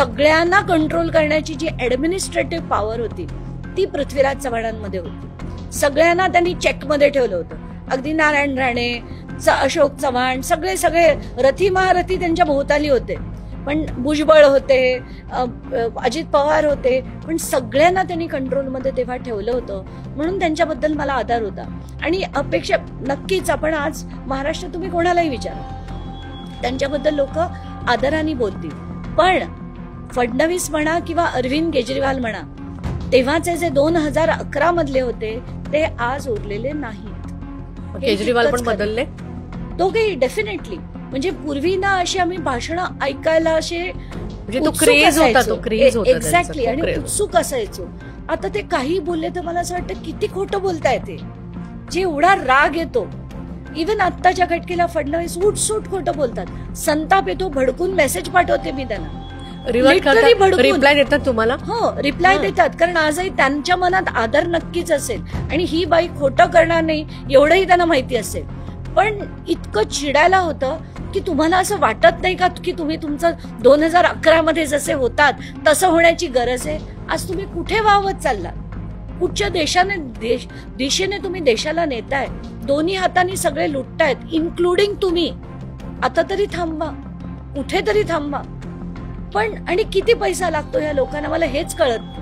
सगळ्यांना कंट्रोल करण्याची जी administrative power होती ती पृथ्वीराज चव्हाणांमध्ये होती. सगळ्यांना त्यांनी चेकमध्ये ठेवलं होतं. अगदी नारायण राणे, अशोक चव्हाण, सगळे रथी महारथी त्यांच्या भोवताली होते. पण भुजबळ होते, अजित पवार होते, पण सगळ्यांना त्यांनी कंट्रोलमध्ये तेव्हा ठेवलं होतं. म्हणून त्यांच्याबद्दल मला आदर होता. आणि अपेक्षा नक्कीच आपण आज महाराष्ट्रात तुम्ही कोणालाही विचारा, त्यांच्याबद्दल लोक आदराने बोलतील. पण फडणवीस म्हणा किंवा अरविंद केजरीवाल म्हणा, तेव्हाचे जे 2011 मधले होते ते आज उरलेले नाहीत. केजरीवाल पण बदलले दोघेही डेफिनेटली. म्हणजे पूर्वी ना अशी आम्ही भाषणं ऐकायला असे एक्झॅक्टली आणि उत्सुक असायचो. आता ते काही बोलले तर मला असं वाटतं किती खोटं बोलताय ते, जे एवढा राग येतो. इव्हन आत्ताच्या घटकेला फडणवीस उठसूट खोटं बोलतात. संताप येतो, भडकून मेसेज पाठवते मी त्यांना. रिप्लाय देतात तुम्हाला? हो, रिप्लाय देतात. कारण आजही त्यांच्या मनात आदर नक्कीच असेल आणि ही बाई खोटं करणार नाही एवढंही त्यांना माहिती असेल. पण इतकं चिडायला होतं की तुम्हाला असं वाटत नाही का की तुम्ही तुमचं 2011 मध्ये जसे होतात तसं होण्याची गरज आहे? आज तुम्ही कुठे वावत चाललात? कुठच्या दिशेने तुम्ही देशाला नेताय? दोन्ही हातांनी सगळे लुटतायत, इन्क्लुडिंग तुम्ही. आता तरी थांबा, कुठेतरी थांबा. पण आणि किती पैसा लागतो या लोकांना मला हेच कळत नाही.